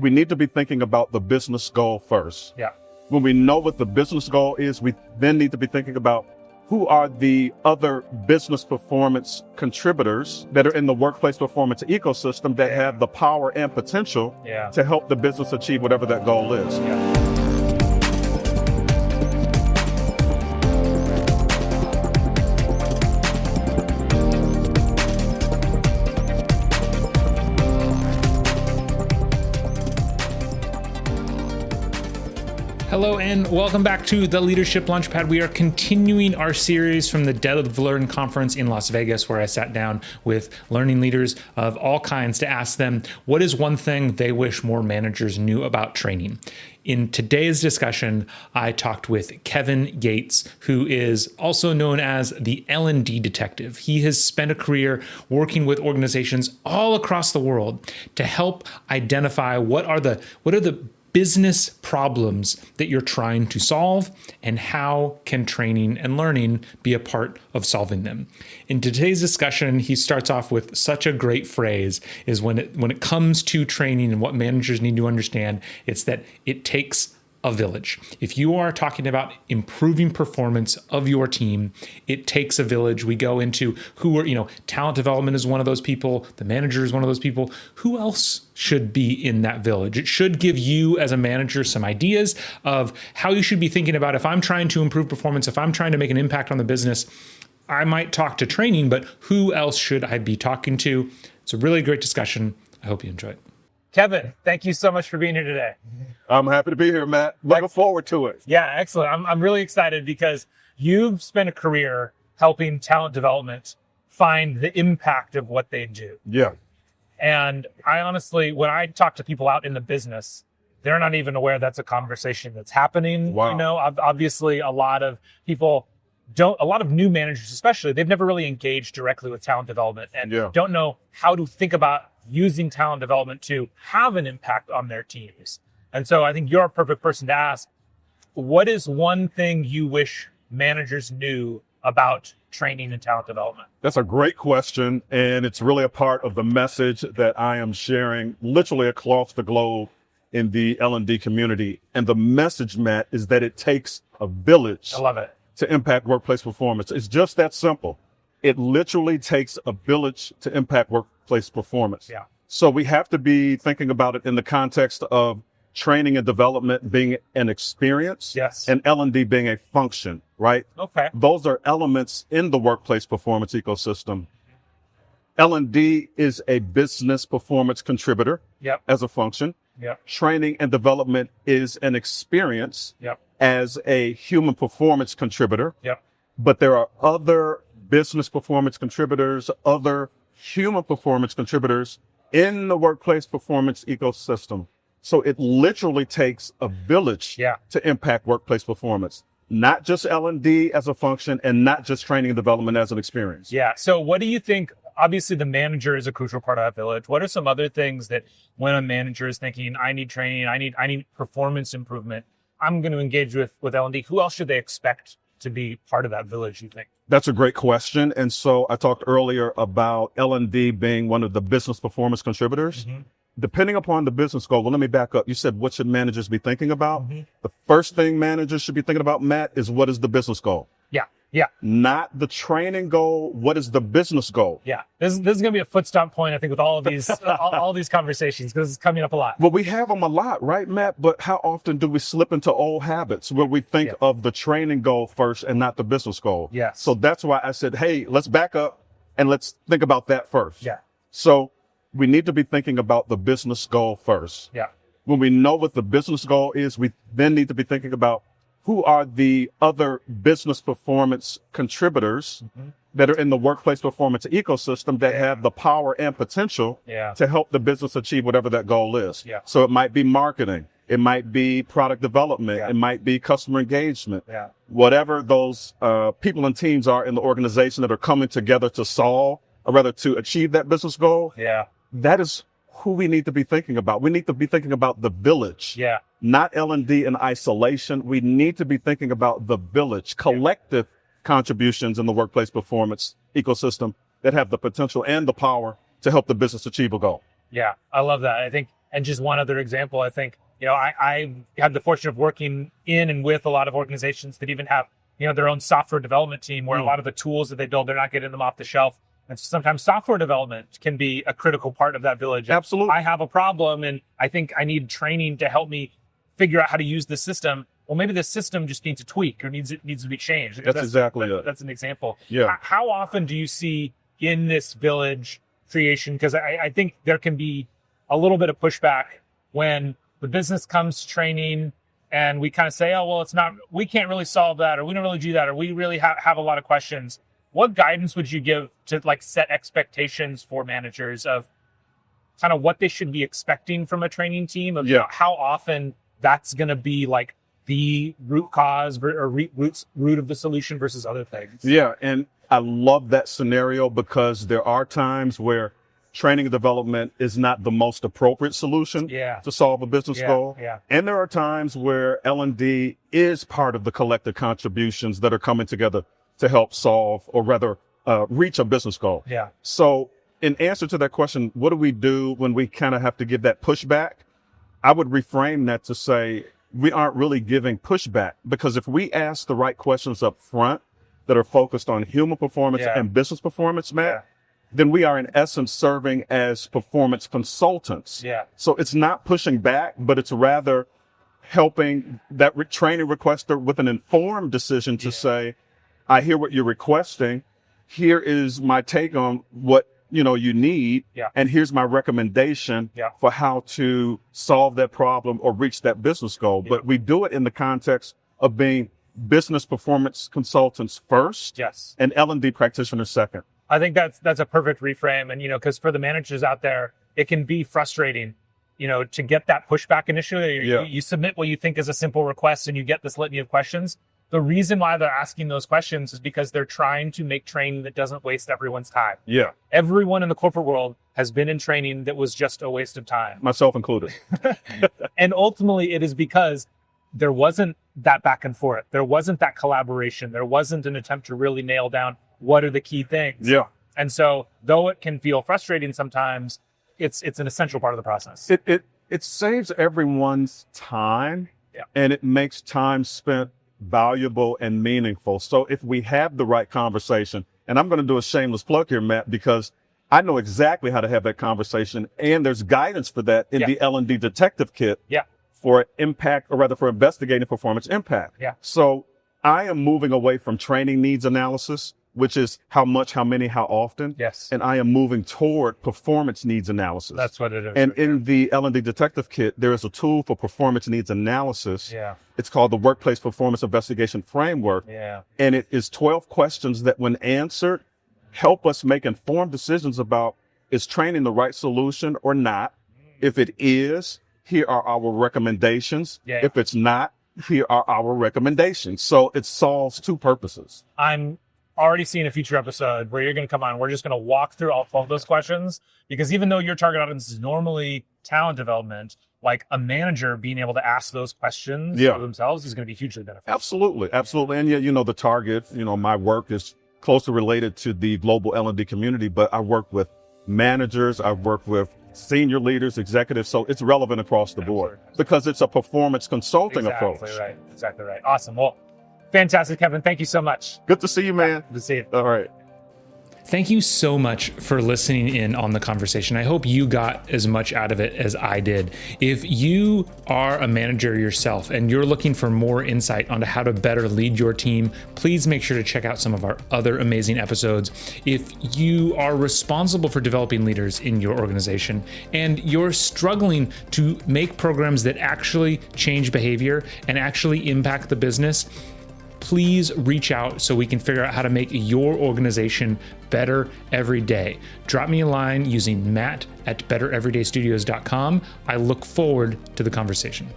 we need to be thinking about the business goal first. Yeah. When we know what the business goal is, we then need to be thinking about who are the other business performance contributors that are in the workplace performance ecosystem that have the power and potential to help the business achieve whatever that goal is. Hello and welcome back to the Leadership Launchpad. We are continuing our series from the Dead of Learn conference in Las Vegas, where I sat down with learning leaders of all kinds to ask them, what is one thing they wish more managers knew about training? In today's discussion, I talked with Kevin Yates, who is also known as the L&D Detective. He has spent a career working with organizations all across the world to help identify what are the business problems that you're trying to solve, and how can training and learning be a part of solving them. In today's discussion, he starts off with such a great phrase, is when it comes to training and what managers need to understand, it's that it takes a village. If you are talking about improving performance of your team, it takes a village. We go into talent development is one of those people, the manager is one of those people. Who else should be in that village? It should give you as a manager some ideas of how you should be thinking about, if I'm trying to improve performance, if I'm trying to make an impact on the business, I might talk to training, but who else should I be talking to? It's a really great discussion. I hope you enjoy it. Kevin, thank you so much for being here today. I'm happy to be here, Matt. Looking forward to it. Yeah, excellent. I'm really excited because you've spent a career helping talent development find the impact of what they do. Yeah. And I honestly, when I talk to people out in the business, they're not even aware that's a conversation that's happening. Wow. Obviously a lot of people a lot of new managers especially, they've never really engaged directly with talent development and don't know how to think about using talent development to have an impact on their teams. And so I think you're a perfect person to ask, what is one thing you wish managers knew about training and talent development? That's a great question. And it's really a part of the message that I am sharing literally across the globe in the L&D community. And the message, Matt, is that it takes a village. I love it. To impact workplace performance. It's just that simple. It literally takes a village to impact workplace performance. Yeah. So we have to be thinking about it in the context of training and development being an experience, and L&D being a function, right? Okay. Those are elements in the workplace performance ecosystem. L&D is a business performance contributor as a function. Training and development is an experience as a human performance contributor. But there are other business performance contributors, other human performance contributors in the workplace performance ecosystem. So it literally takes a village to impact workplace performance, not just L&D as a function and not just training and development as an experience. Yeah. So what do you think? Obviously, the manager is a crucial part of that village. What are some other things that when a manager is thinking, I need training, I need performance improvement, I'm going to engage with L&D, who else should they expect to be part of that village, you think? That's a great question. And so I talked earlier about L&D being one of the business performance contributors. Depending upon the business goal, well, let me back up. You said, what should managers be thinking about? The first thing managers should be thinking about, Matt, is what is the business goal? Yeah. Not the training goal. What is the business goal? Yeah. This is going to be a foot stomp point, I think, with all of these, all these conversations, because it's coming up a lot. Well, we have them a lot, right, Matt? But how often do we slip into old habits where we think of the training goal first and not the business goal? Yes. So that's why I said, hey, let's back up and let's think about that first. Yeah. So we need to be thinking about the business goal first. Yeah. When we know what the business goal is, we then need to be thinking about who are the other business performance contributors that are in the workplace performance ecosystem that have the power and potential to help the business achieve whatever that goal is. So it might be marketing. It might be product development. It might be customer engagement. Whatever those people and teams are in the organization that are coming together to solve, or rather to achieve that business goal. That is who we need to be thinking about. We need to be thinking about the village. Not L&D in isolation. We need to be thinking about the village, collective contributions in the workplace performance ecosystem that have the potential and the power to help the business achieve a goal. Yeah, I love that. I think And just one other example, I think, I had the fortune of working in and with a lot of organizations that even have, their own software development team where a lot of the tools that they build, they're not getting them off the shelf. And sometimes software development can be a critical part of that village. Absolutely. I have a problem and I think I need training to help me figure out how to use the system. Well, maybe the system just needs a tweak or needs to be changed. That's exactly it. That's an example. Yeah. How often do you see in this village creation? Because I think there can be a little bit of pushback when the business comes to training and we kind of say, oh, well, we can't really solve that, or we don't really do that, or we really have a lot of questions. What guidance would you give to set expectations for managers of kind of what they should be expecting from a training team of how often that's going to be the root cause or root of the solution versus other things? Yeah. And I love that scenario because there are times where training and development is not the most appropriate solution to solve a business goal. Yeah. And there are times where L&D is part of the collective contributions that are coming together to help solve, or rather reach a business goal. Yeah. So in answer to that question, what do we do when we kind of have to give that pushback? I would reframe that to say we aren't really giving pushback, because if we ask the right questions up front that are focused on human performance and business performance, Matt, then we are in essence serving as performance consultants. Yeah. So it's not pushing back, but it's rather helping that training requester with an informed decision to say, I hear what you're requesting. Here is my take on what you need, and here's my recommendation for how to solve that problem or reach that business goal. But we do it in the context of being business performance consultants first, and L&D practitioners second. I think that's a perfect reframe. And, because for the managers out there, it can be frustrating, to get that pushback initially. You submit what you think is a simple request and you get this litany of questions. The reason why they're asking those questions is because they're trying to make training that doesn't waste everyone's time. Yeah. Everyone in the corporate world has been in training that was just a waste of time. Myself included. And ultimately it is because there wasn't that back and forth. There wasn't that collaboration. There wasn't an attempt to really nail down what are the key things. Yeah. And so though it can feel frustrating sometimes, it's an essential part of the process. It saves everyone's time, and it makes time spent valuable and meaningful. So if we have the right conversation, and I'm going to do a shameless plug here, Matt, because I know exactly how to have that conversation, and there's guidance for that in the L&D Detective Kit for impact, or rather for investigating performance impact. Yeah. So I am moving away from training needs analysis, which is how much, how many, how often. Yes. And I am moving toward performance needs analysis. That's what it is. And in the L&D Detective Kit, there is a tool for performance needs analysis. Yeah. It's called the Workplace Performance Investigation Framework. Yeah. And it is 12 questions that, when answered, help us make informed decisions about, is training the right solution or not? If it is, here are our recommendations. Yeah. If it's not, here are our recommendations. So it solves two purposes. I'm already seeing a future episode where you're going to come on. We're just going to walk through all 12 of those questions, because even though your target audience is normally talent development, a manager being able to ask those questions for themselves is going to be hugely beneficial. Absolutely. Absolutely. And the target, my work is closely related to the global L&D community, but I work with managers, I work with senior leaders, executives. So it's relevant across the board because it's a performance consulting approach. Exactly right. Awesome. Well, fantastic, Kevin. Thank you so much. Good to see you, man. Good to see you. All right. Thank you so much for listening in on the conversation. I hope you got as much out of it as I did. If you are a manager yourself and you're looking for more insight onto how to better lead your team, please make sure to check out some of our other amazing episodes. If you are responsible for developing leaders in your organization and you're struggling to make programs that actually change behavior and actually impact the business, please reach out so we can figure out how to make your organization better every day. Drop me a line using matt@bettereverydaystudios.com. I look forward to the conversation.